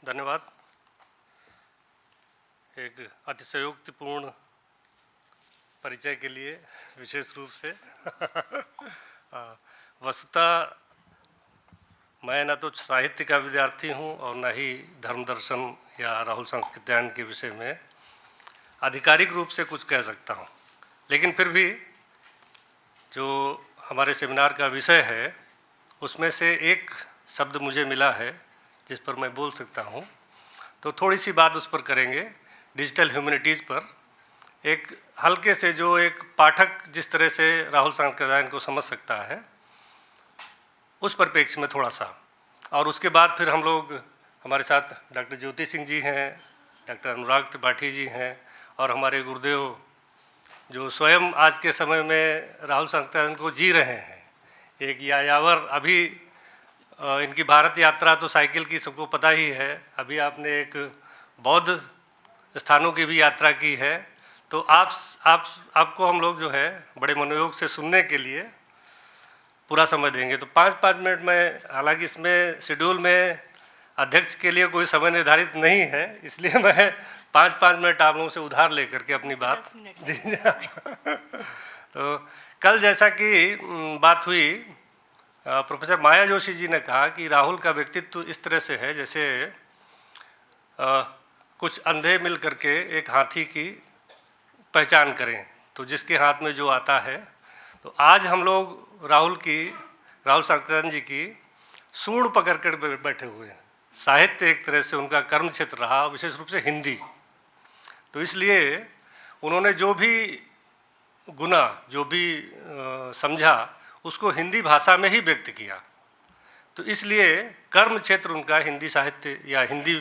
धन्यवाद। एक अतिशयोक्तिपूर्ण परिचय के लिए विशेष रूप से वस्तुतः मैं न तो साहित्य का विद्यार्थी हूँ और न ही धर्म दर्शन या राहुल संस्कृत्यायन के विषय में आधिकारिक रूप से कुछ कह सकता हूँ, लेकिन फिर भी जो हमारे सेमिनार का विषय है उसमें से एक शब्द मुझे मिला है जिस पर मैं बोल सकता हूँ, तो थोड़ी सी बात उस पर करेंगे। डिजिटल ह्यूमैनिटीज़ पर एक हल्के से जो एक पाठक जिस तरह से राहुल संस्कृत्यायन को समझ सकता है उस परिप्रेक्ष्य में थोड़ा सा, और उसके बाद फिर हम लोग हमारे साथ डॉक्टर ज्योति सिंह जी हैं, डॉक्टर अनुराग त्रिपाठी जी हैं और हमारे गुरुदेव जो स्वयं आज के समय में राहुल संस्कृत्यायन को जी रहे हैं। एक यायावर अभी इनकी भारत यात्रा तो साइकिल की सबको पता ही है, अभी आपने एक बौद्ध स्थानों की भी यात्रा की है, तो आपको हम लोग जो है बड़े मनोयोग से सुनने के लिए पूरा समय देंगे। तो 5-5 मिनट में, हालांकि इसमें शेड्यूल में अध्यक्ष के लिए कोई समय निर्धारित नहीं है, इसलिए मैं 5-5 मिनट आप लोगों से उधार लेकर के अपनी बात तो कल जैसा कि बात हुई, प्रोफेसर माया जोशी जी ने कहा कि राहुल का व्यक्तित्व इस तरह से है जैसे कुछ अंधे मिल करके एक हाथी की पहचान करें, तो जिसके हाथ में जो आता है। तो आज हम लोग राहुल संस्कृत्यायन जी की सूंड पकड़ कर बैठे हुए हैं। साहित्य एक तरह से उनका कर्म क्षेत्र रहा, विशेष रूप से हिंदी, तो इसलिए उन्होंने जो भी गुना, जो भी समझा, उसको हिंदी भाषा में ही व्यक्त किया। तो इसलिए कर्म क्षेत्र उनका हिंदी साहित्य या हिंदी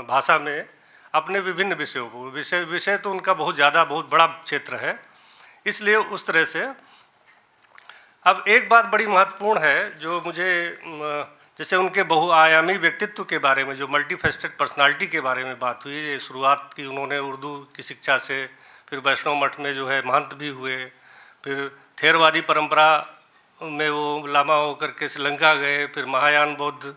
भाषा में अपने विभिन्न विषयों को, विषय तो उनका बहुत बड़ा क्षेत्र है, इसलिए उस तरह से। अब एक बात बड़ी महत्वपूर्ण है जो मुझे, जैसे उनके बहुआयामी व्यक्तित्व के बारे में, जो मल्टीफेस्टेड पर्सनालिटी के बारे में बात हुई, शुरुआत की उन्होंने उर्दू की शिक्षा से, फिर वैष्णव मठ में जो है महंत भी हुए, फिर थेरवादी परंपरा में वो लामा होकर के श्रीलंका गए, फिर महायान बौद्ध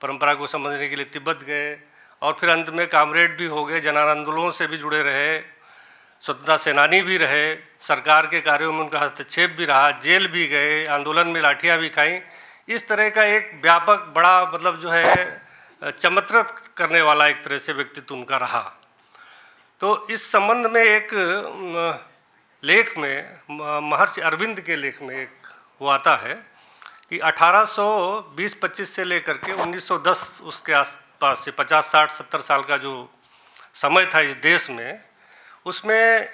परंपरा को समझने के लिए तिब्बत गए, और फिर अंत में कामरेड भी हो गए, जन आंदोलनों से भी जुड़े रहे, स्वतंत्रता सेनानी भी रहे, सरकार के कार्यों में उनका हस्तक्षेप भी रहा, जेल भी गए, आंदोलन में लाठियाँ भी खाई। इस तरह का एक व्यापक बड़ा जो है चमत्कृत करने वाला एक तरह से व्यक्तित्व उनका रहा। तो इस संबंध में एक लेख में, महर्षि अरविंद के लेख में एक वो आता है कि 1820-25 से लेकर के 1910 उसके आसपास से 50-60-70 साल का जो समय था इस देश में, उसमें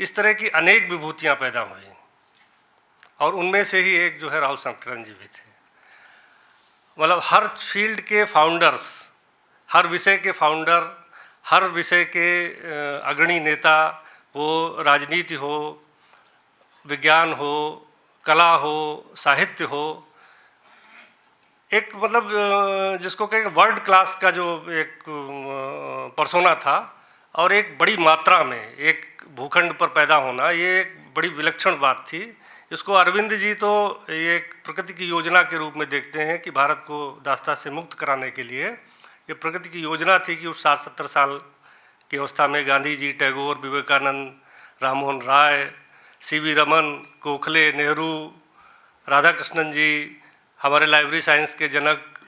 इस तरह की अनेक विभूतियाँ पैदा हुई, और उनमें से ही एक जो है राहुल संस्कृत्यायन जी भी थे। मतलब हर फील्ड के फाउंडर्स, हर विषय के फाउंडर, हर विषय के अग्रणी नेता, वो राजनीति हो, विज्ञान हो, कला हो, साहित्य हो, एक जिसको कहें वर्ल्ड क्लास का जो एक पर्सोना था, और एक बड़ी मात्रा में एक भूखंड पर पैदा होना, ये एक बड़ी विलक्षण बात थी। इसको अरविंद जी तो ये एक प्रकृति की योजना के रूप में देखते हैं कि भारत को दासता से मुक्त कराने के लिए ये प्रकृति की योजना थी कि उस 60-70 साल की अवस्था में गांधी जी, टैगोर, विवेकानंद, राममोहन राय, सीवी रमन, गोखले, नेहरू, राधा कृष्णन जी, हमारे लाइब्रेरी साइंस के जनक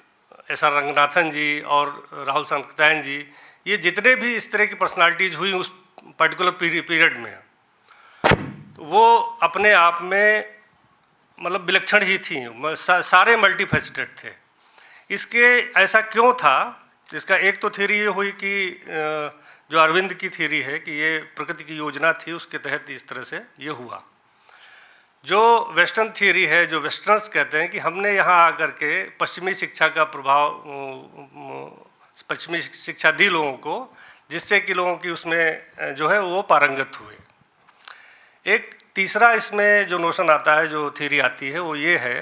एस.आर. रंगनाथन जी और राहुल संस्कृत्यायन जी, ये जितने भी इस तरह की पर्सनालिटीज़ हुई उस पर्टिकुलर पीरियड में, तो वो अपने आप में विलक्षण ही थी, सारे मल्टीफेसेटेड थे। इसके ऐसा क्यों था, इसका एक तो थ्योरी ये हुई कि जो अरविंद की थ्योरी है कि ये प्रकृति की योजना थी, उसके तहत इस तरह से ये हुआ। जो वेस्टर्न थ्योरी है, जो वेस्टर्नर्स कहते हैं कि हमने यहाँ आकर के पश्चिमी शिक्षा का प्रभाव, पश्चिमी शिक्षा दी लोगों को, जिससे कि लोगों की उसमें जो है वो पारंगत हुए। एक तीसरा इसमें जो नोशन आता है, जो थ्योरी आती है, वो ये है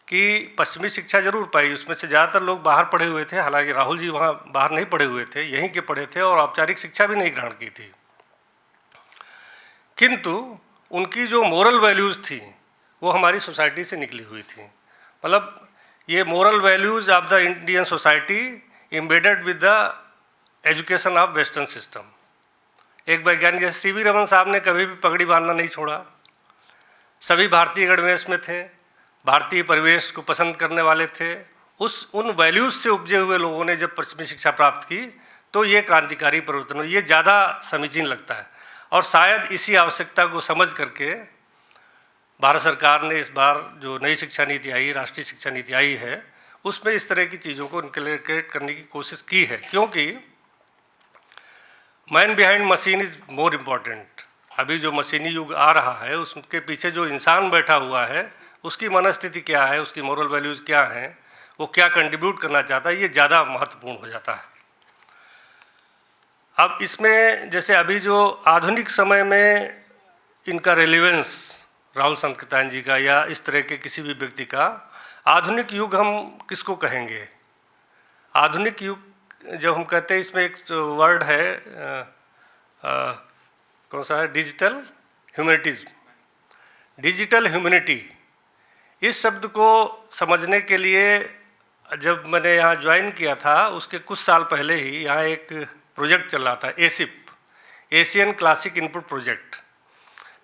कि पश्चिमी शिक्षा जरूर पाई, उसमें से ज़्यादातर लोग बाहर पढ़े हुए थे, हालांकि राहुल जी वहाँ बाहर नहीं पढ़े हुए थे, यहीं के पढ़े थे और औपचारिक शिक्षा भी नहीं ग्रहण की थी, किंतु उनकी जो मोरल वैल्यूज़ थी वो हमारी सोसाइटी से निकली हुई थी। ये moral values of the Indian society embedded with the education of western system. एक वैज्ञानिक जैसे सीवी रमन साहब ने कभी भी पगड़ी बांधना नहीं छोड़ा, सभी भारतीय गणवेश में थे, भारतीय परिवेश को पसंद करने वाले थे। उन वैल्यूज़ से उपजे हुए लोगों ने जब पश्चिमी शिक्षा प्राप्त की तो ये क्रांतिकारी परिवर्तन, ये ज़्यादा समीचीन लगता है। और शायद इसी आवश्यकता को समझ करके भारत सरकार ने इस बार जो नई शिक्षा नीति आई, राष्ट्रीय शिक्षा नीति आई है, उसमें इस तरह की चीज़ों को इनकलकेट करने की कोशिश की है, क्योंकि man behind machine is more important. अभी जो मशीनी युग आ रहा है उसके पीछे जो इंसान बैठा हुआ है उसकी मनस्थिति क्या है, उसकी मोरल वैल्यूज़ क्या हैं, वो क्या कंट्रीब्यूट करना चाहता है, ये ज़्यादा महत्वपूर्ण हो जाता है। अब इसमें जैसे अभी जो आधुनिक समय में इनका रेलिवेंस राहुल संकेतान जी का या इस तरह के किसी भी व्यक्ति का, आधुनिक युग हम किसको कहेंगे? आधुनिक युग जब हम कहते हैं, इसमें एक वर्ड है कौन सा है, डिजिटल ह्यूमैनिटीज़, डिजिटल ह्यूमैनिटी। इस शब्द को समझने के लिए जब मैंने यहाँ ज्वाइन किया था उसके कुछ साल पहले ही यहाँ एक प्रोजेक्ट चल रहा था, एसिप, एशियन क्लासिक इनपुट प्रोजेक्ट।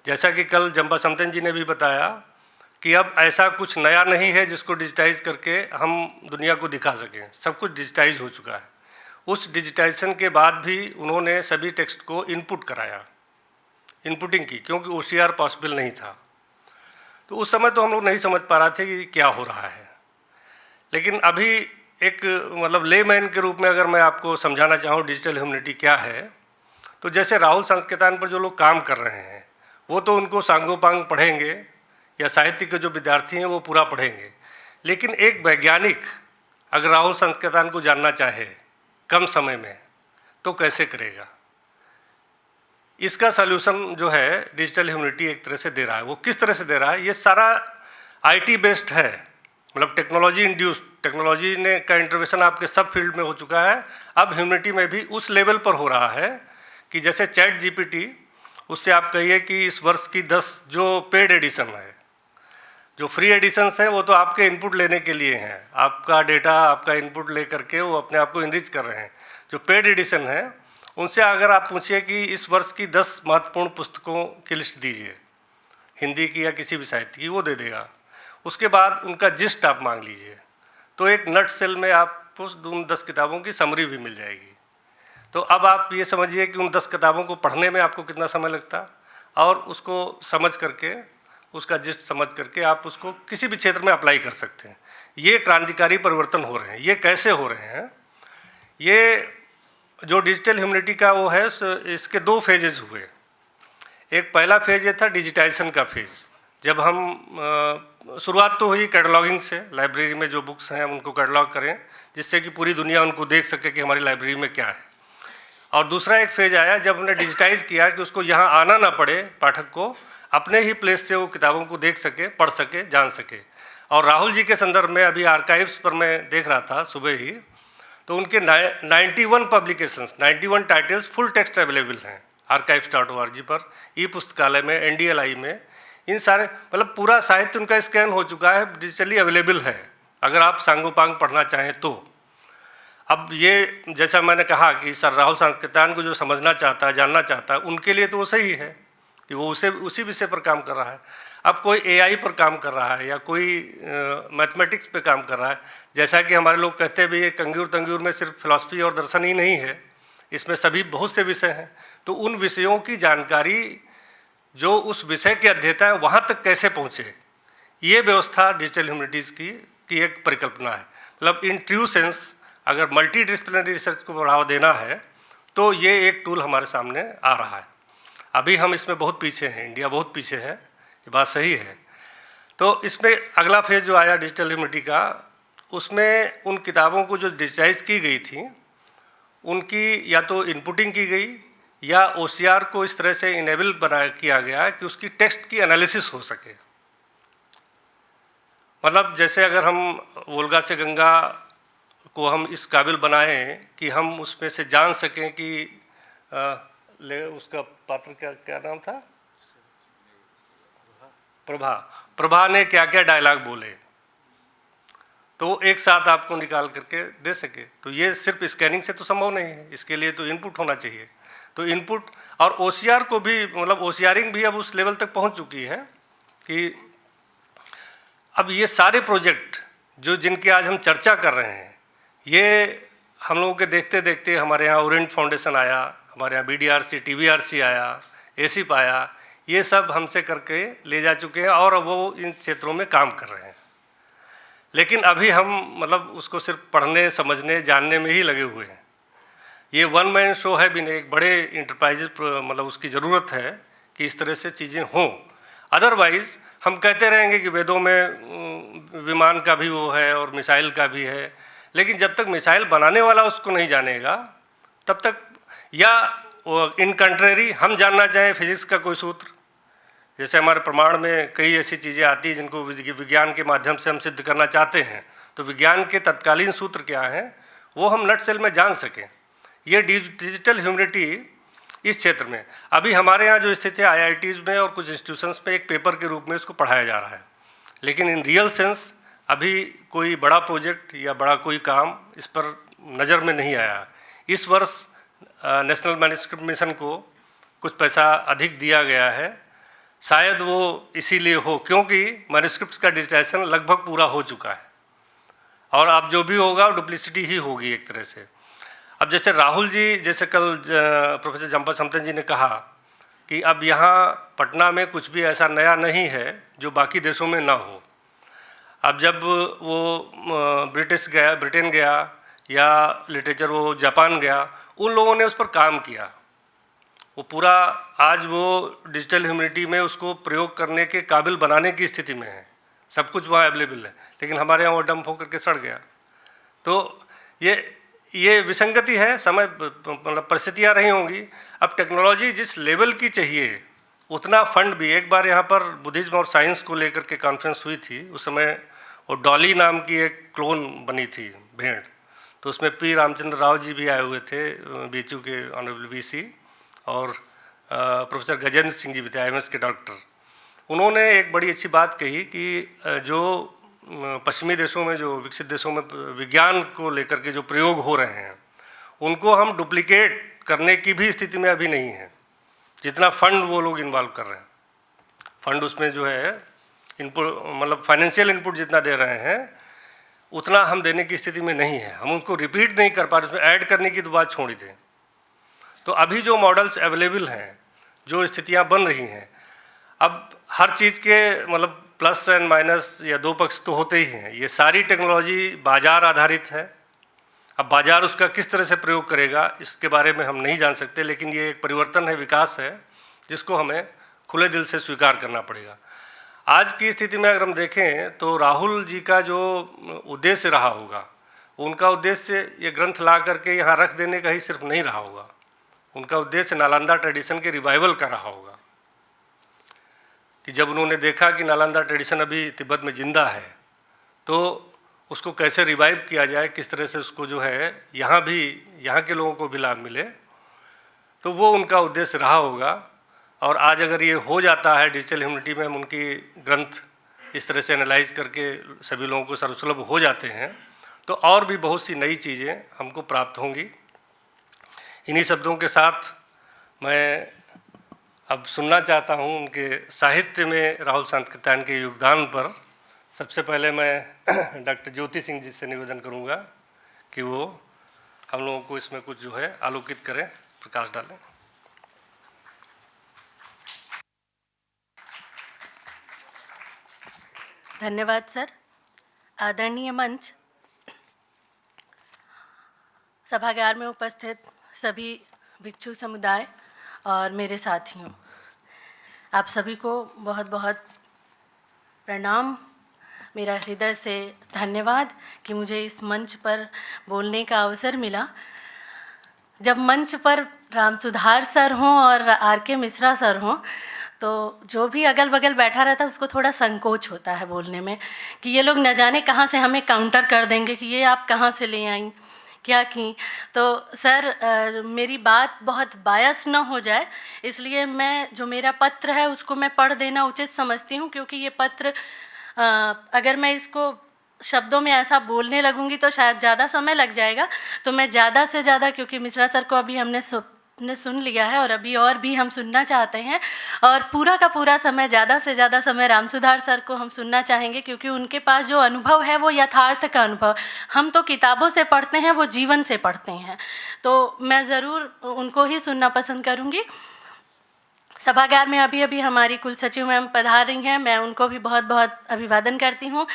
जैसा कि कल जंबा समतन जी ने भी बताया कि अब ऐसा कुछ नया नहीं है जिसको डिजिटाइज करके हम दुनिया को दिखा सकें, सब कुछ डिजिटाइज हो चुका है। उस डिजिटाइजेशन के बाद भी उन्होंने सभी टेक्स्ट को इनपुट कराया, इनपुटिंग की, क्योंकि OCR पॉसिबल नहीं था। तो उस समय तो हम लोग नहीं समझ पा रहे थे कि क्या हो रहा है। लेकिन अभी एक मतलब लेमैन के रूप में अगर मैं आपको समझाना चाहूँ डिजिटल ह्यूमैनिटी क्या है, तो जैसे राहुल संकेतान पर जो लोग काम कर रहे हैं वो तो उनको सांगोपांग पढ़ेंगे, या साहित्य के जो विद्यार्थी हैं वो पूरा पढ़ेंगे। लेकिन एक वैज्ञानिक अगर राहुल संकेतान को जानना चाहे कम समय में तो कैसे करेगा? इसका सल्यूशन जो है डिजिटल ह्यूमैनिटी एक तरह से दे रहा है। वो किस तरह से दे रहा है? ये सारा IT बेस्ड है, मतलब टेक्नोलॉजी इंड्यूस्ड, टेक्नोलॉजी ने का इंटरवेंशन आपके सब फील्ड में हो चुका है। अब ह्यूमैनिटी में भी उस लेवल पर हो रहा है कि जैसे चैट GPT, उससे आप कहिए कि इस वर्ष की 10 जो पेड एडिशन है, जो फ्री एडिशंस हैं वो तो आपके इनपुट लेने के लिए हैं, आपका डेटा, आपका इनपुट ले करके वो अपने आप को इनरिच कर रहे हैं। जो पेड एडिशन है उनसे अगर आप पूछिए कि इस वर्ष की 10 महत्वपूर्ण पुस्तकों की लिस्ट दीजिए, हिंदी की या किसी भी साहित्य की, वो दे देगा। उसके बाद उनका जिस्ट आप मांग लीजिए तो एक नट सेल में आपको उन 10 किताबों की समरी भी मिल जाएगी। तो अब आप ये समझिए कि उन 10 किताबों को पढ़ने में आपको कितना समय लगता, और उसको समझ करके, उसका जिस्ट समझ करके आप उसको किसी भी क्षेत्र में अप्लाई कर सकते हैं। ये क्रांतिकारी परिवर्तन हो रहे हैं। ये कैसे हो रहे हैं? ये जो डिजिटल ह्यूमैनिटी का वो है, इसके 2 फेजेज हुए। एक पहला फेज ये था डिजिटाइजेशन का फेज, जब हम शुरुआत तो हुई कैटलॉगिंग से, लाइब्रेरी में जो बुक्स हैं उनको कैटलॉग करें जिससे कि पूरी दुनिया उनको देख सके कि हमारी लाइब्रेरी में क्या है। और दूसरा एक फेज आया जब हमने डिजिटाइज किया कि उसको यहाँ आना ना पड़े, पाठक को अपने ही प्लेस से वो किताबों को देख सके, पढ़ सके, जान सके। और राहुल जी के संदर्भ में अभी आर्काइव्स पर मैं देख रहा था सुबह ही, तो उनके 91 publications, 91 titles full text available हैं archives.org पर, ई पुस्तकालय में, NDLI में, इन सारे, मतलब पूरा साहित्य उनका स्कैन हो चुका है, डिजिटली अवेलेबल है अगर आप सांगोपांग पढ़ना चाहें तो। अब ये जैसा मैंने कहा कि सर राहुल संकेतान को जो समझना चाहता है, जानना चाहता है, उनके लिए तो वो सही है कि वो उसी विषय पर काम कर रहा है। अब कोई AI पर काम कर रहा है या कोई मैथमेटिक्स पे काम कर रहा है, जैसा कि हमारे लोग कहते भी, ये कंग्यूर तंग्यूर में सिर्फ फिलॉसफी और दर्शन ही नहीं है, इसमें सभी बहुत से विषय हैं। तो उन विषयों की जानकारी जो उस विषय के अध्येता है वहाँ तक कैसे पहुँचे, ये व्यवस्था डिजिटल ह्यूमैनिटीज़ की एक परिकल्पना है। मतलब इन ट्रू सेंस अगर मल्टी डिसिप्लिनरी रिसर्च को बढ़ावा देना है तो ये एक टूल हमारे सामने आ रहा है। अभी हम इसमें बहुत पीछे हैं, इंडिया बहुत पीछे है, ये बात सही है। तो इसमें अगला फेज जो आया डिजिटल ह्यूमैनिटी का, उसमें उन किताबों को जो डिजिटाइज की गई थी उनकी या तो इनपुटिंग की गई या OCR को इस तरह से इनेबल किया गया कि उसकी टेक्स्ट की एनालिसिस हो सके। मतलब जैसे अगर हम वोल्गा से गंगा को हम इस काबिल बनाएं कि हम उसमें से जान सकें कि उसका पात्र क्या नाम था, प्रभा ने क्या क्या डायलॉग बोले, तो एक साथ आपको निकाल करके दे सके। तो ये सिर्फ स्कैनिंग से तो संभव नहीं है, इसके लिए तो इनपुट होना चाहिए। तो इनपुट और ओसीआर को भी, मतलब ओसीआरिंग भी अब उस लेवल तक पहुंच चुकी है कि अब ये सारे प्रोजेक्ट जो जिनकी आज हम चर्चा कर रहे हैं, ये हम लोगों के देखते देखते हमारे यहाँ ओरिएंट फाउंडेशन आया, हमारे यहाँ BDRC TBRC आया, ASIP आया, ये सब हमसे करके ले जा चुके हैं और वो इन क्षेत्रों में काम कर रहे हैं। लेकिन अभी हम मतलब उसको सिर्फ पढ़ने, समझने, जानने में ही लगे हुए हैं। ये वन मैन शो है भी नहीं, एक बड़े इंटरप्राइजेज मतलब उसकी ज़रूरत है कि इस तरह से चीज़ें हों। अदरवाइज़ हम कहते रहेंगे कि वेदों में विमान का भी वो है और मिसाइल का भी है, लेकिन जब तक मिसाइल बनाने वाला उसको नहीं जानेगा तब तक, या इन कंट्रेरी हम जानना चाहें फिजिक्स का कोई सूत्र, जैसे हमारे प्रमाण में कई ऐसी चीज़ें आती हैं जिनको विज्ञान के माध्यम से हम सिद्ध करना चाहते हैं, तो विज्ञान के तत्कालीन सूत्र क्या हैं वो हम नट सेल में जान सकें। ये डिजिटल ह्यूमैनिटी इस क्षेत्र में अभी हमारे यहाँ जो स्थिति है, IITs में और कुछ इंस्टीट्यूशंस में एक पेपर के रूप में इसको पढ़ाया जा रहा है, लेकिन इन रियल सेंस अभी कोई बड़ा प्रोजेक्ट या बड़ा कोई काम इस पर नज़र में नहीं आया। इस वर्ष नेशनल मैन्युस्क्रिप्ट मिशन को कुछ पैसा अधिक दिया गया है, शायद वो इसीलिए हो क्योंकि मैन्युस्क्रिप्ट्स का डिजिटाइजेशन लगभग पूरा हो चुका है और अब जो भी होगा डुप्लिसिटी ही होगी एक तरह से। अब जैसे राहुल जी, जैसे कल प्रोफेसर जंपा समतन जी ने कहा कि अब यहाँ पटना में कुछ भी ऐसा नया नहीं है जो बाकी देशों में ना हो। अब जब वो ब्रिटेन गया या लिटरेचर वो जापान गया, उन लोगों ने उस पर काम किया, वो पूरा आज वो डिजिटल ह्यूमैनिटी में उसको प्रयोग करने के काबिल बनाने की स्थिति में है, सब कुछ वहाँ अवेलेबल है, लेकिन हमारे यहाँ वो डंप होकर के सड़ गया। तो ये विसंगति है, समय मतलब परिस्थितियाँ रही होंगी। अब टेक्नोलॉजी जिस लेवल की चाहिए उतना फंड भी, एक बार यहाँ पर बुद्धिज्म और साइंस को लेकर के कॉन्फ्रेंस हुई थी, उस समय वो डॉली नाम की एक क्लोन बनी थी भेड़, तो उसमें P. रामचंद्र राव जी भी आए हुए थे, BHU के ऑनरेबल VC, और प्रोफेसर गजेंद्र सिंह जी भी थे, IMS के डॉक्टर। उन्होंने एक बड़ी अच्छी बात कही कि जो पश्चिमी देशों में, जो विकसित देशों में विज्ञान को लेकर के जो प्रयोग हो रहे हैं उनको हम डुप्लीकेट करने की भी स्थिति में अभी नहीं है, जितना फंड वो लोग इन्वॉल्व कर रहे हैं। फंड उसमें जो है इनपुट, मतलब फाइनेंशियल इनपुट जितना दे रहे हैं उतना हम देने की स्थिति में नहीं है, हम उनको रिपीट नहीं कर पा रहे, उसमें ऐड करने की तो बात छोड़ ही दें। तो अभी जो मॉडल्स अवेलेबल हैं, जो स्थितियां बन रही हैं, अब हर चीज़ के मतलब प्लस एंड माइनस या दो पक्ष तो होते ही हैं। ये सारी टेक्नोलॉजी बाजार आधारित है, अब बाजार उसका किस तरह से प्रयोग करेगा इसके बारे में हम नहीं जान सकते, लेकिन ये एक परिवर्तन है, विकास है, जिसको हमें खुले दिल से स्वीकार करना पड़ेगा। आज की स्थिति में अगर हम देखें तो राहुल जी का जो उद्देश्य रहा होगा, उनका उद्देश्य ये ग्रंथ ला करके यहाँ रख देने का ही सिर्फ नहीं रहा होगा, उनका उद्देश्य नालंदा ट्रेडिशन के रिवाइवल का रहा होगा। कि जब उन्होंने देखा कि नालंदा ट्रेडिशन अभी तिब्बत में जिंदा है तो उसको कैसे रिवाइव किया जाए, किस तरह से उसको जो है यहाँ भी, यहाँ के लोगों को भी लाभ मिले, तो वो उनका उद्देश्य रहा होगा। और आज अगर ये हो जाता है डिजिटल ह्यूमैनिटी में, हम उनकी ग्रंथ इस तरह से एनालाइज करके सभी लोगों को सर्वसुलभ हो जाते हैं, तो और भी बहुत सी नई चीज़ें हमको प्राप्त होंगी। इन्हीं शब्दों के साथ मैं अब सुनना चाहता हूँ उनके साहित्य में राहुल सातत्यायन के योगदान पर। सबसे पहले मैं डॉक्टर ज्योति सिंह जी से निवेदन करूँगा कि वो हम लोगों को इसमें कुछ जो है आलोकित करें, प्रकाश डालें। धन्यवाद सर। आदरणीय मंच, सभागार में उपस्थित सभी भिक्षु समुदाय और मेरे साथियों, आप सभी को बहुत बहुत प्रणाम। मेरा हृदय से धन्यवाद कि मुझे इस मंच पर बोलने का अवसर मिला। जब मंच पर रामसुधार सर हों और RK मिश्रा सर हों तो जो भी अगल बगल बैठा रहता है उसको थोड़ा संकोच होता है बोलने में, कि ये लोग न जाने कहाँ से हमें काउंटर कर देंगे कि ये आप कहाँ से ले आईं, क्या की। तो सर मेरी बात बहुत बायस न हो जाए, इसलिए मैं जो मेरा पत्र है उसको मैं पढ़ देना उचित समझती हूँ, क्योंकि ये पत्र अगर मैं इसको शब्दों में ऐसा बोलने लगूंगी तो शायद ज़्यादा समय लग जाएगा। तो मैं ज़्यादा से ज़्यादा, क्योंकि मिश्रा सर को अभी हमने सुन लिया है और भी हम सुनना चाहते हैं, और पूरा का पूरा समय, ज़्यादा से ज़्यादा समय रामसुधार सर को हम सुनना चाहेंगे, क्योंकि उनके पास जो अनुभव है वो यथार्थ का अनुभव। हम तो किताबों से पढ़ते हैं, वो जीवन से पढ़ते हैं। तो मैं ज़रूर उनको ही सुनना पसंद करूँगी। सभागार में अभी अभी हमारी कुल सचिव मैम पधार रही हैं, मैं उनको भी बहुत बहुत अभिवादन करती हूँ।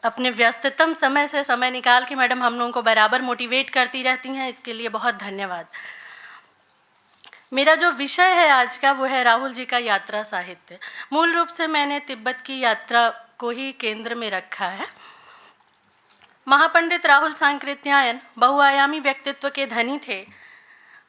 अपने व्यस्ततम समय से समय निकाल के मैडम हम लोगों को बराबर मोटिवेट करती रहती हैं, इसके लिए बहुत धन्यवाद। मेरा जो विषय है आज का वो है राहुल जी का यात्रा साहित्य। मूल रूप से मैंने तिब्बत की यात्रा को ही केंद्र में रखा है। महापंडित राहुल सांकृत्यायन बहुआयामी व्यक्तित्व के धनी थे।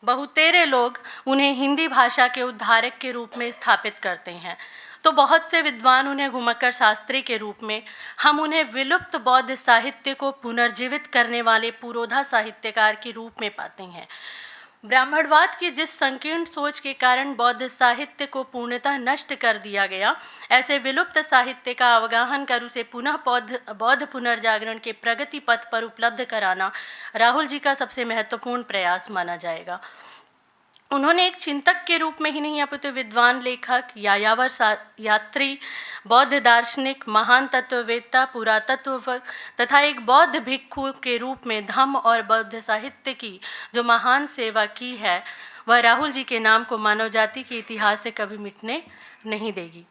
बहुतेरे लोग उन्हें हिंदी भाषा के उद्धारक के रूप में स्थापित करते हैं, तो बहुत से विद्वान उन्हें घुमक्कर शास्त्री के रूप में, हम उन्हें विलुप्त बौद्ध साहित्य को पुनर्जीवित करने वाले पुरोधा साहित्यकार के रूप में पाते हैं। ब्राह्मणवाद की जिस संकीर्ण सोच के कारण बौद्ध साहित्य को पूर्णतः नष्ट कर दिया गया, ऐसे विलुप्त साहित्य का अवगाहन कर उसे पुनः बौद्ध पुनर्जागरण के प्रगति पथ पर उपलब्ध कराना राहुल जी का सबसे महत्वपूर्ण प्रयास माना जाएगा। उन्होंने एक चिंतक के रूप में ही नहीं, अपितु विद्वान, लेखक, यायावर यात्री, बौद्ध दार्शनिक, महान तत्ववेत्ता, पुरातत्व तथा एक बौद्ध भिक्षु के रूप में धम्म और बौद्ध साहित्य की जो महान सेवा की है, वह राहुल जी के नाम को मानव जाति के इतिहास से कभी मिटने नहीं देगी।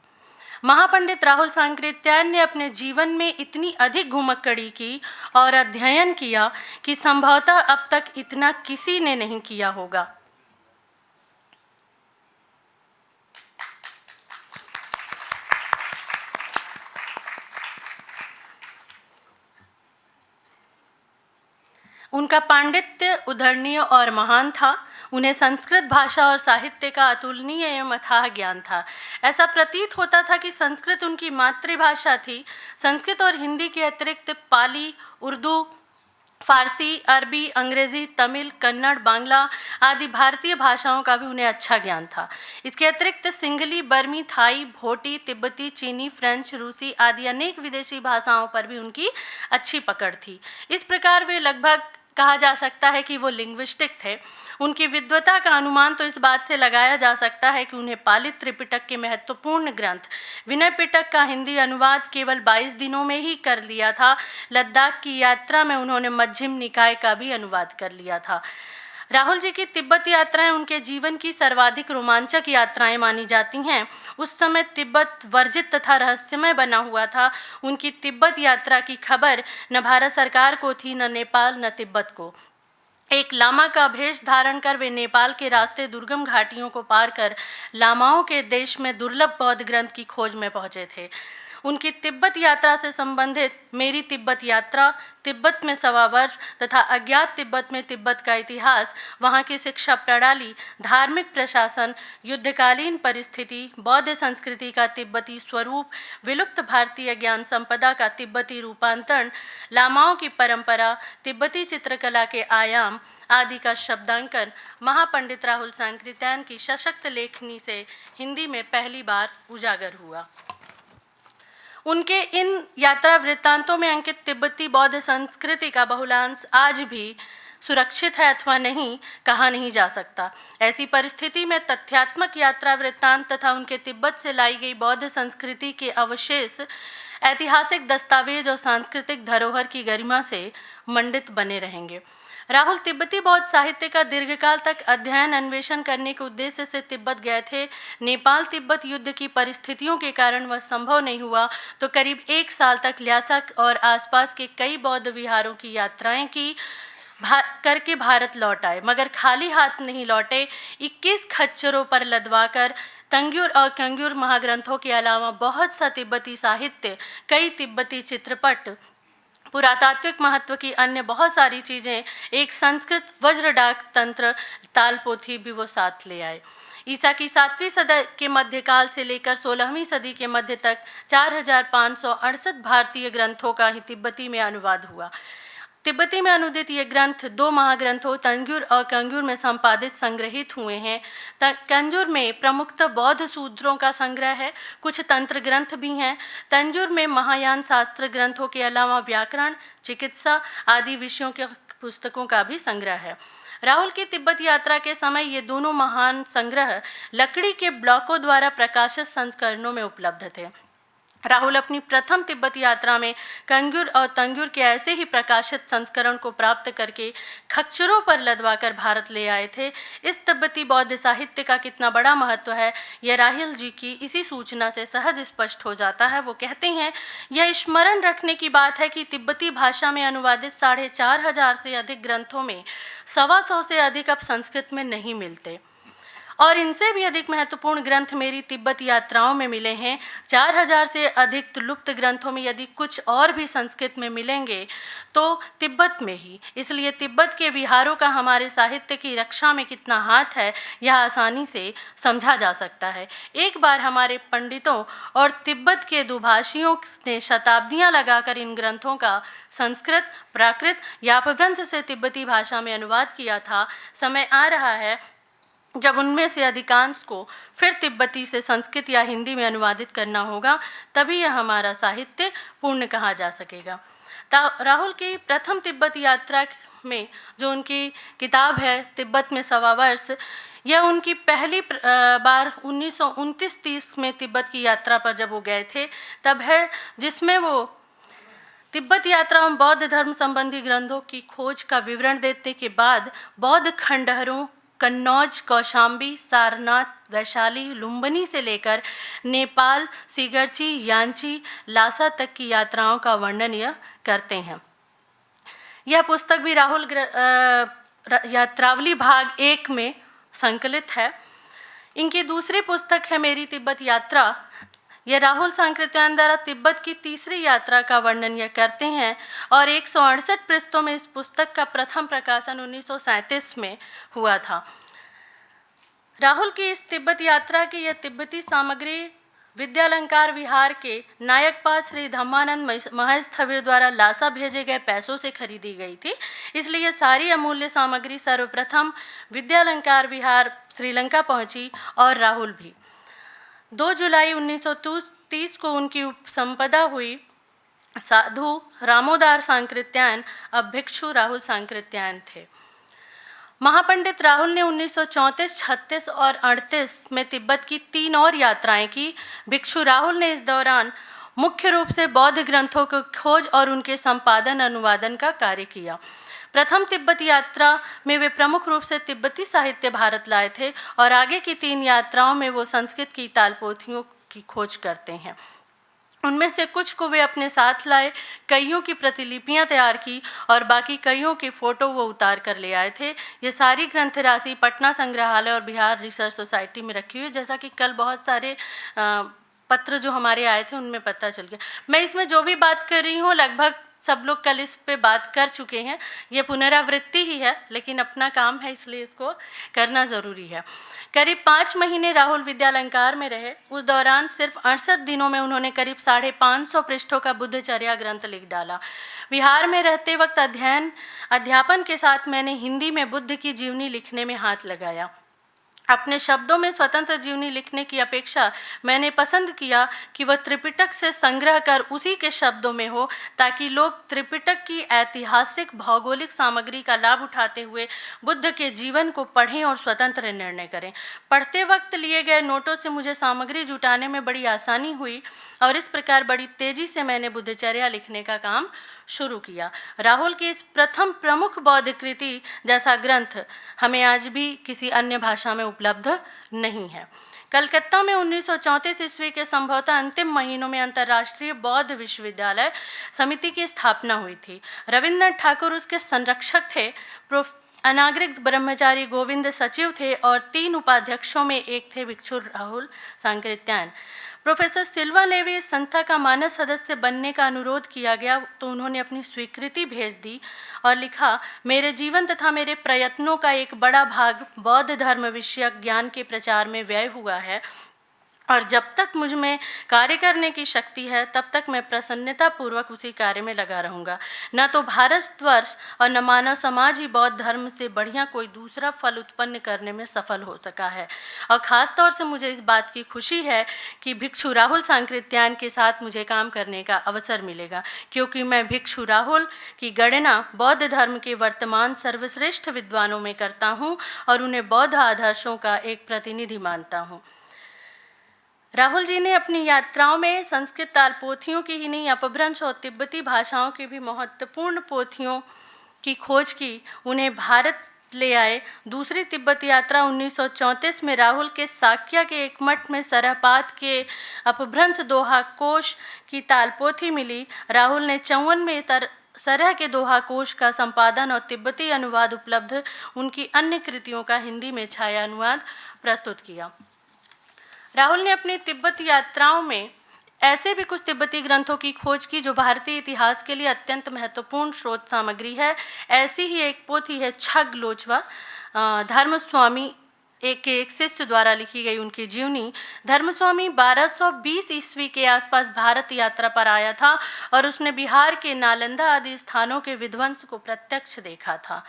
महापंडित राहुल सांकृत्यायन ने अपने जीवन में इतनी अधिक घुमक्कड़ी की और अध्ययन किया कि संभवतः अब तक इतना किसी ने नहीं किया होगा। उनका पांडित्य उदाहरणीय और महान था। उन्हें संस्कृत भाषा और साहित्य का अतुलनीय एवं अथाह ज्ञान था। ऐसा प्रतीत होता था कि संस्कृत उनकी मातृभाषा थी। संस्कृत और हिंदी के अतिरिक्त पाली, उर्दू, फारसी, अरबी, अंग्रेजी, तमिल, कन्नड़, बांग्ला आदि भारतीय भाषाओं का भी उन्हें अच्छा ज्ञान था। इसके अतिरिक्त सिंहली, बर्मी, थाई, भोटी, तिब्बती, चीनी, फ्रेंच, रूसी आदि अनेक विदेशी भाषाओं पर भी उनकी अच्छी पकड़ थी। इस प्रकार वे लगभग कहा जा सकता है कि वो लिंग्विस्टिक थे। उनकी विद्वता का अनुमान तो इस बात से लगाया जा सकता है कि उन्हें पाली त्रिपिटक के महत्वपूर्ण ग्रंथ विनय पिटक का हिंदी अनुवाद केवल 22 दिनों में ही कर लिया था। लद्दाख की यात्रा में उन्होंने मध्यम निकाय का भी अनुवाद कर लिया था। राहुल जी की तिब्बत यात्राएं उनके जीवन की सर्वाधिक रोमांचक यात्राएं मानी जाती हैं। उस समय तिब्बत वर्जित तथा रहस्यमय बना हुआ था। उनकी तिब्बत यात्रा की खबर न भारत सरकार को थी, न नेपाल, न तिब्बत को। एक लामा का भेष धारण कर वे नेपाल के रास्ते दुर्गम घाटियों को पार कर लामाओं के देश में दुर्लभ बौद्ध ग्रंथ की खोज में पहुंचे थे। उनकी तिब्बत यात्रा से संबंधित मेरी तिब्बत यात्रा, तिब्बत में 1.25 वर्ष तथा अज्ञात तिब्बत में तिब्बत का इतिहास, वहाँ की शिक्षा प्रणाली, धार्मिक प्रशासन, युद्धकालीन परिस्थिति, बौद्ध संस्कृति का तिब्बती स्वरूप, विलुप्त भारतीय ज्ञान संपदा का तिब्बती रूपांतरण, लामाओं की परंपरा, तिब्बती चित्रकला के आयाम आदि का शब्दांकन महापंडित राहुल सांकृत्यायन की सशक्त लेखनी से हिंदी में पहली बार उजागर हुआ। उनके इन यात्रा वृत्तांतों में अंकित तिब्बती बौद्ध संस्कृति का बहुलांश आज भी सुरक्षित है अथवा नहीं, कहा नहीं जा सकता। ऐसी परिस्थिति में तथ्यात्मक यात्रा वृत्तांत तथा उनके तिब्बत से लाई गई बौद्ध संस्कृति के अवशेष ऐतिहासिक दस्तावेज और सांस्कृतिक धरोहर की गरिमा से मंडित बने रहेंगे। राहुल तिब्बती बौद्ध साहित्य का दीर्घकाल तक अध्ययन अन्वेषण करने के उद्देश्य से तिब्बत गए थे। नेपाल तिब्बत युद्ध की परिस्थितियों के कारण वह संभव नहीं हुआ, तो करीब 1 साल तक ल्यासा और आसपास के कई बौद्ध विहारों की यात्राएं की करके भारत लौट आए, मगर खाली हाथ नहीं लौटे। 21 खच्चरों पर लदवाकर तंग्युर और कंग्युर महाग्रंथों के अलावा बहुत सा तिब्बती साहित्य, कई तिब्बती चित्रपट, पुरातात्विक महत्व की अन्य बहुत सारी चीज़ें, एक संस्कृत वज्र डाक तंत्र तालपोथी भी वो साथ ले आए। ईसा की 7वीं सदी के मध्यकाल से लेकर 16वीं सदी के मध्य तक 4568 भारतीय ग्रंथों का ही तिब्बती में अनुवाद हुआ। तिब्बती में अनुदित ये ग्रंथ 2 महाग्रंथों तंजूर और कंजूर में संपादित संग्रहित हुए हैं। कंजूर में प्रमुखतः बौद्ध सूत्रों का संग्रह है, कुछ तंत्र ग्रंथ भी हैं। तंजूर में महायान शास्त्र ग्रंथों के अलावा व्याकरण, चिकित्सा आदि विषयों के पुस्तकों का भी संग्रह है। राहुल की तिब्बत यात्रा के समय ये दोनों महान संग्रह लकड़ी के ब्लॉकों द्वारा प्रकाशित संस्करणों में उपलब्ध थे। राहुल अपनी प्रथम तिब्बत यात्रा में कंजूर और तंजूर के ऐसे ही प्रकाशित संस्करण को प्राप्त करके खच्चरों पर लदवाकर भारत ले आए थे। इस तिब्बती बौद्ध साहित्य का कितना बड़ा महत्व है, यह राहुल जी की इसी सूचना से सहज स्पष्ट हो जाता है। वो कहते हैं, यह स्मरण रखने की बात है कि तिब्बती भाषा में अनुवादित 4500 से अधिक ग्रंथों में 125 से अधिक अब संस्कृत में नहीं मिलते और इनसे भी अधिक महत्वपूर्ण ग्रंथ मेरी तिब्बत यात्राओं में मिले हैं। 4000 से अधिक लुप्त ग्रंथों में यदि कुछ और भी संस्कृत में मिलेंगे तो तिब्बत में ही। इसलिए तिब्बत के विहारों का हमारे साहित्य की रक्षा में कितना हाथ है, यह आसानी से समझा जा सकता है। एक बार हमारे पंडितों और तिब्बत के दुभाषियों ने शताब्दियां लगाकर इन ग्रंथों का संस्कृत, प्राकृत या अपभ्रंश से तिब्बती भाषा में अनुवाद किया था। समय आ रहा है जब उनमें से अधिकांश को फिर तिब्बती से संस्कृत या हिंदी में अनुवादित करना होगा, तभी यह हमारा साहित्य पूर्ण कहा जा सकेगा। राहुल की प्रथम तिब्बत यात्रा में जो उनकी किताब है तिब्बत में 1.25 वर्ष, यह उनकी पहली बार 1929-30 में तिब्बत की यात्रा पर जब वो गए थे तब है, जिसमें वो तिब्बत यात्रा में बौद्ध धर्म संबंधी ग्रंथों की खोज का विवरण देने के बाद बौद्ध खंडहरों कन्नौज, कौशाम्बी, सारनाथ, वैशाली, लुम्बिनी से लेकर नेपाल, सीगरची, यांची, लासा तक की यात्राओं का वर्णन यह करते हैं। यह पुस्तक भी राहुल यात्रावली भाग 1 में संकलित है। इनकी दूसरी पुस्तक है मेरी तिब्बत यात्रा। यह राहुल सांकृत्यायन द्वारा तिब्बत की तीसरी यात्रा का वर्णन यह करते हैं और 168 पृष्ठों में इस पुस्तक का प्रथम प्रकाशन 1937 में हुआ था। राहुल की इस तिब्बत यात्रा की यह तिब्बती सामग्री विद्यालंकार विहार के नायकपाल श्री धम्मानंद महस्थविर द्वारा लासा भेजे गए पैसों से खरीदी गई थी। इसलिए यह सारी अमूल्य सामग्री सर्वप्रथम विद्यालंकार विहार श्रीलंका पहुंची और राहुल भी 2 जुलाई 1930 को उनकी उपसंपदा हुई। साधु रामोदार सांकृत्यायन अब भिक्षु राहुल सांकृत्यायन थे। महापंडित राहुल ने 1934, 36 और 38 में तिब्बत की 3 और यात्राएं की। भिक्षु राहुल ने इस दौरान मुख्य रूप से बौद्ध ग्रंथों की खोज और उनके संपादन अनुवादन का कार्य किया। प्रथम तिब्बत यात्रा में वे प्रमुख रूप से तिब्बती साहित्य भारत लाए थे और आगे की 3 यात्राओं में वो संस्कृत की तालपोथियों की खोज करते हैं। उनमें से कुछ को वे अपने साथ लाए, कईयों की प्रतिलिपियां तैयार की और बाकी कईयों की फ़ोटो वो उतार कर ले आए थे। ये सारी ग्रंथ राशि पटना संग्रहालय और बिहार रिसर्च सोसाइटी में रखी हुई। जैसा कि कल बहुत सारे पत्र जो हमारे आए थे उनमें पता चल गया। मैं इसमें जो भी बात कर रही हूँ लगभग सब लोग कल इस पे बात कर चुके हैं। ये पुनरावृत्ति ही है, लेकिन अपना काम है इसलिए इसको करना ज़रूरी है। करीब 5 महीने राहुल विद्यालंकार में रहे। उस दौरान सिर्फ 68 दिनों में उन्होंने करीब 550 पृष्ठों का बुद्धचर्या ग्रंथ लिख डाला। बिहार में रहते वक्त अध्यापन के साथ मैंने हिंदी में बुद्ध की जीवनी लिखने में हाथ लगाया। अपने शब्दों में स्वतंत्र जीवनी लिखने की अपेक्षा मैंने पसंद किया कि वह त्रिपिटक से संग्रह कर उसी के शब्दों में हो, ताकि लोग त्रिपिटक की ऐतिहासिक भौगोलिक सामग्री का लाभ उठाते हुए बुद्ध के जीवन को पढ़ें और स्वतंत्र निर्णय करें। पढ़ते वक्त लिए गए नोटों से मुझे सामग्री जुटाने में बड़ी आसानी हुई और इस प्रकार बड़ी तेजी से मैंने बुद्धचर्या लिखने का काम शुरू किया। राहुल की इस प्रथम प्रमुख बौद्ध कृति जैसा ग्रंथ हमें आज भी किसी अन्य भाषा में उपलब्ध नहीं है। कलकत्ता में 1934 ईस्वी के संभवतः अंतिम महीनों में अंतर्राष्ट्रीय बौद्ध विश्वविद्यालय समिति की स्थापना हुई थी। रविन्द्रनाथ ठाकुर उसके संरक्षक थे। अनागरिक ब्रह्मचारी गोविंद सचिव थे और 3 उपाध्यक्षों में एक थे भिक्षु राहुल सांकृत्यायन। प्रोफेसर सिल्वा लेवी इस संस्था का मानद सदस्य बनने का अनुरोध किया गया तो उन्होंने अपनी स्वीकृति भेज दी और लिखा, मेरे जीवन तथा मेरे प्रयत्नों का एक बड़ा भाग बौद्ध धर्म विषयक ज्ञान के प्रचार में व्यय हुआ है और जब तक मुझ में कार्य करने की शक्ति है तब तक मैं प्रसन्नतापूर्वक उसी कार्य में लगा रहूँगा। न तो भारतवर्ष और न मानव समाज ही बौद्ध धर्म से बढ़िया कोई दूसरा फल उत्पन्न करने में सफल हो सका है। और ख़ास तौर से मुझे इस बात की खुशी है कि भिक्षु राहुल सांकृत्यायन के साथ मुझे काम करने का अवसर मिलेगा, क्योंकि मैं भिक्षु राहुल की गणना बौद्ध धर्म के वर्तमान सर्वश्रेष्ठ विद्वानों में करता हूँ और उन्हें बौद्ध आदर्शों का एक प्रतिनिधि मानता हूँ। राहुल जी ने अपनी यात्राओं में संस्कृत ताल पोथियों की ही नहीं अपभ्रंश और तिब्बती भाषाओं की भी महत्वपूर्ण पोथियों की खोज की, उन्हें भारत ले आए। दूसरी तिब्बत यात्रा 1934 में राहुल के साक्या के एक मठ में सरहपात के अपभ्रंश दोहा कोश की तालपोथी मिली। राहुल ने 54 में सरह के दोहा कोश का संपादन और तिब्बती अनुवाद उपलब्ध उनकी अन्य कृतियों का हिंदी में छाया अनुवाद प्रस्तुत किया। राहुल ने अपनी तिब्बत यात्राओं में ऐसे भी कुछ तिब्बती ग्रंथों की खोज की जो भारतीय इतिहास के लिए अत्यंत महत्वपूर्ण स्रोत सामग्री है। ऐसी ही एक पोथी है छग लोचवा, धर्मस्वामी एक शिष्य द्वारा लिखी गई उनकी जीवनी। धर्मस्वामी 1220 ईस्वी के आसपास भारत यात्रा पर आया था और उसने बिहार के नालंदा आदि स्थानों के विध्वंस को प्रत्यक्ष देखा था।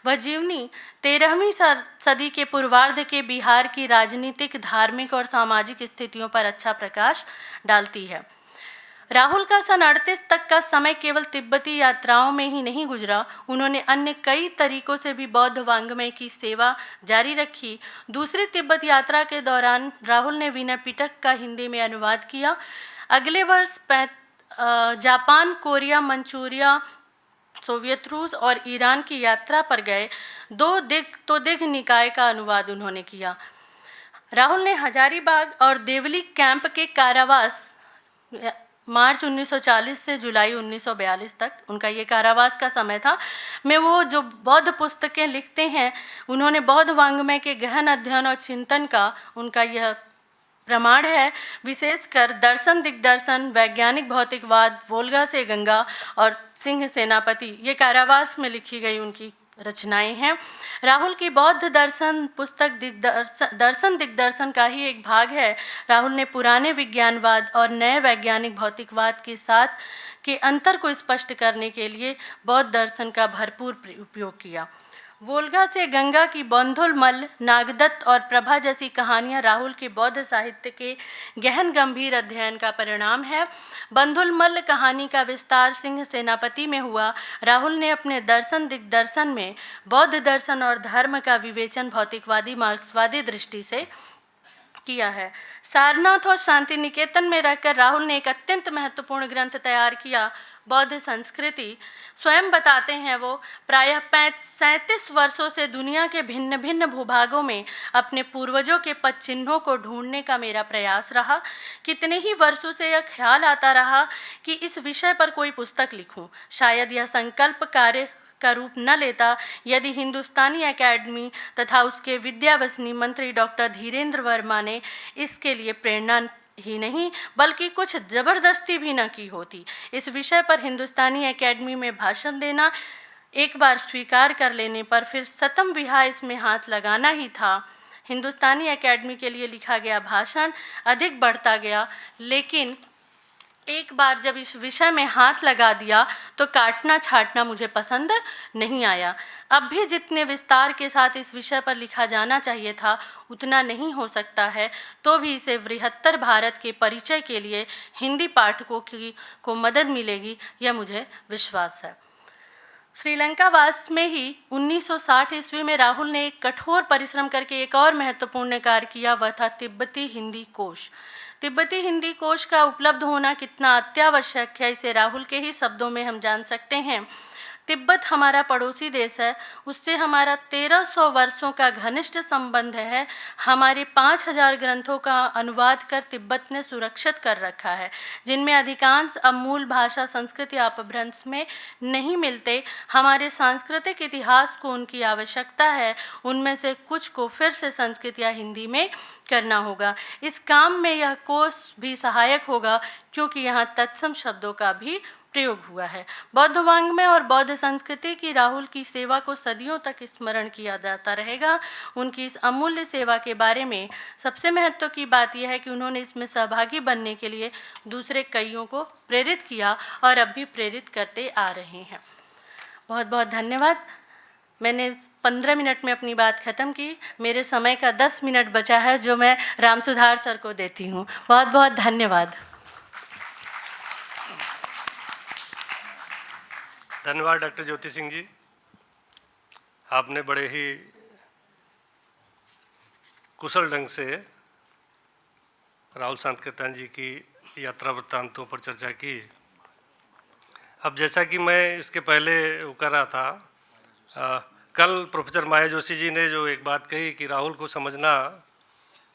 वह जीवनी 13वीं सदी के पूर्वार्ध के बिहार की राजनीतिक, धार्मिक और सामाजिक स्थितियों पर अच्छा प्रकाश डालती है। राहुल का सन 38 तक का समय केवल तिब्बती यात्राओं में ही नहीं गुजरा, उन्होंने अन्य कई तरीकों से भी बौद्ध वाङ्मय की सेवा जारी रखी। दूसरी तिब्बत यात्रा के दौरान राहुल ने विनय पिटक का हिंदी में अनुवाद किया। अगले वर्ष जापान, कोरिया, मंचूरिया, सोवियत रूस और ईरान की यात्रा पर गए। दिघ निकाय का अनुवाद उन्होंने किया। राहुल ने हजारीबाग और देवली कैंप के कारावास मार्च 1940 से जुलाई 1942 तक उनका ये कारावास का समय था, में वो जो बौद्ध पुस्तकें लिखते हैं, उन्होंने बौद्ध वाङ्मय के गहन अध्ययन और चिंतन का उनका यह प्रमाण है। विशेषकर दर्शन, दिग्दर्शन, वैज्ञानिक भौतिकवाद, वोल्गा से गंगा और सिंह सेनापति, ये कारावास में लिखी गई उनकी रचनाएं हैं। राहुल की बौद्ध दर्शन पुस्तक दर्शन दिग्दर्शन का ही एक भाग है। राहुल ने पुराने विज्ञानवाद और नए वैज्ञानिक भौतिकवाद के साथ के अंतर को स्पष्ट करने के लिए बौद्ध दर्शन का भरपूर उपयोग किया। वोल्गा से गंगा की बंधुलमल, नागदत्त और प्रभा जैसी कहानियाँ राहुल के बौद्ध साहित्य के गहन गंभीर अध्ययन का परिणाम है। बंधुलमल कहानी का विस्तार सिंह सेनापति में हुआ। राहुल ने अपने दर्शन दिग्दर्शन में बौद्ध दर्शन और धर्म का विवेचन भौतिकवादी मार्क्सवादी दृष्टि से किया है। सारनाथ और शांति निकेतन में रहकर राहुल ने एक अत्यंत महत्वपूर्ण ग्रंथ तैयार किया, बौद्ध संस्कृति। स्वयं बताते हैं वो, प्रायः 37 वर्षों से दुनिया के भिन्न भिन्न भूभागों में अपने पूर्वजों के पद चिन्हों को ढूंढने का मेरा प्रयास रहा। कितने ही वर्षों से यह ख्याल आता रहा कि इस विषय पर कोई पुस्तक लिखूं। शायद यह संकल्प कार्य का रूप न लेता यदि हिंदुस्तानी एकेडमी तथा उसके विद्यावसनी मंत्री डॉक्टर धीरेन्द्र वर्मा ने इसके लिए प्रेरणा ही नहीं बल्कि कुछ जबरदस्ती भी न की होती। इस विषय पर हिंदुस्तानी एकेडमी में भाषण देना एक बार स्वीकार कर लेने पर फिर सतम विहा इसमें हाथ लगाना ही था। हिंदुस्तानी एकेडमी के लिए लिखा गया भाषण अधिक बढ़ता गया, लेकिन एक बार जब इस विषय में हाथ लगा दिया तो काटना छाटना मुझे पसंद नहीं आया। अब भी जितने विस्तार के साथ इस विषय पर लिखा जाना चाहिए था उतना नहीं हो सकता है, तो भी इसे बृहत्तर भारत के परिचय के लिए हिंदी पाठकों को मदद मिलेगी, यह मुझे विश्वास है। श्रीलंका वास में ही 1960 ईस्वी में राहुल ने एक कठोर परिश्रम करके एक और महत्वपूर्ण कार्य किया, वह था तिब्बती हिंदी कोश। तिब्बती हिंदी कोश का उपलब्ध होना कितना अत्यावश्यक है, इसे राहुल के ही शब्दों में हम जान सकते हैं। तिब्बत हमारा पड़ोसी देश है, उससे हमारा 1300 वर्षों का घनिष्ठ संबंध है। हमारे 5000 ग्रंथों का अनुवाद कर तिब्बत ने सुरक्षित कर रखा है, जिनमें अधिकांश अब मूल भाषा संस्कृत या अपभ्रंश में नहीं मिलते। हमारे सांस्कृतिक इतिहास को उनकी आवश्यकता है, उनमें से कुछ को फिर से संस्कृत या हिंदी में करना होगा। इस काम में यह कोश भी सहायक होगा, क्योंकि यहाँ तत्सम शब्दों का भी प्रयोग हुआ है। बौद्ध वाङ्मय और बौद्ध संस्कृति की राहुल की सेवा को सदियों तक स्मरण किया जाता रहेगा। उनकी इस अमूल्य सेवा के बारे में सबसे महत्व की बात यह है कि उन्होंने इसमें सहभागी बनने के लिए दूसरे कईयों को प्रेरित किया और अब भी प्रेरित करते आ रहे हैं। बहुत बहुत धन्यवाद। मैंने 15 मिनट में अपनी बात ख़त्म की। मेरे समय का 10 मिनट बचा है जो मैं राम सुधार सर को देती हूँ। बहुत बहुत धन्यवाद। धन्यवाद डॉक्टर ज्योति सिंह जी। आपने बड़े ही कुशल ढंग से राहुल सांतकीर्तन जी की यात्रा वृत्तांतों पर चर्चा की। अब जैसा कि मैं इसके पहले वो कर रहा था, कल प्रोफेसर माया जोशी जी ने जो एक बात कही कि राहुल को समझना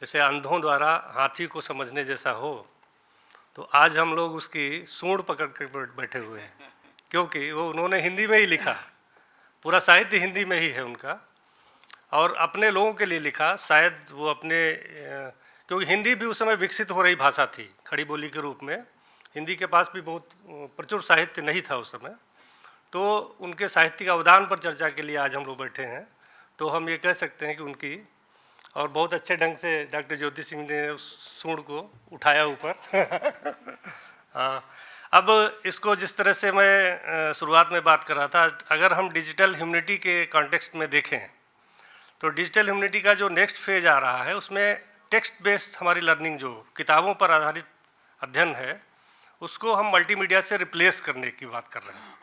जैसे अंधों द्वारा हाथी को समझने जैसा हो, तो आज हम लोग उसकी सूंड पकड़ के बैठे हुए हैं, क्योंकि वो उन्होंने हिंदी में ही लिखा, पूरा साहित्य हिंदी में ही है उनका, और अपने लोगों के लिए लिखा। शायद वो अपने क्योंकि हिंदी भी उस समय विकसित हो रही भाषा थी खड़ी बोली के रूप में, हिंदी के पास भी बहुत प्रचुर साहित्य नहीं था उस समय, तो उनके साहित्यिक अवदान पर चर्चा के लिए आज हम लोग बैठे हैं। तो हम ये कह सकते हैं कि उनकी, और बहुत अच्छे ढंग से डॉक्टर ज्योति सिंह ने उस सूंड को उठाया ऊपर। अब इसको जिस तरह से मैं शुरुआत में बात कर रहा था, अगर हम डिजिटल ह्यूमनिटी के कॉन्टेक्स्ट में देखें तो डिजिटल ह्यूमनिटी का जो नेक्स्ट फेज आ रहा है उसमें टेक्स्ट बेस्ड हमारी लर्निंग, जो किताबों पर आधारित अध्ययन है, उसको हम मल्टीमीडिया से रिप्लेस करने की बात कर रहे हैं।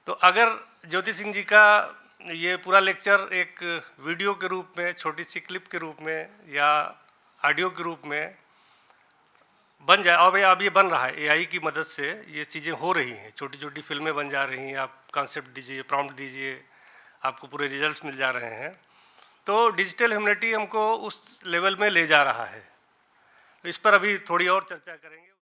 तो अगर ज्योति सिंह जी का ये पूरा लेक्चर एक वीडियो के रूप में, छोटी सी क्लिप के रूप में या ऑडियो के रूप में बन जाए, और अब ये बन रहा है, एआई की मदद से ये चीज़ें हो रही हैं, छोटी छोटी फिल्में बन जा रही हैं। आप कॉन्सेप्ट दीजिए, प्रॉम्प्ट दीजिए, आपको पूरे रिजल्ट्स मिल जा रहे हैं। तो डिजिटल ह्यूमनिटी हमको उस लेवल में ले जा रहा है। तो इस पर अभी थोड़ी और चर्चा करेंगे।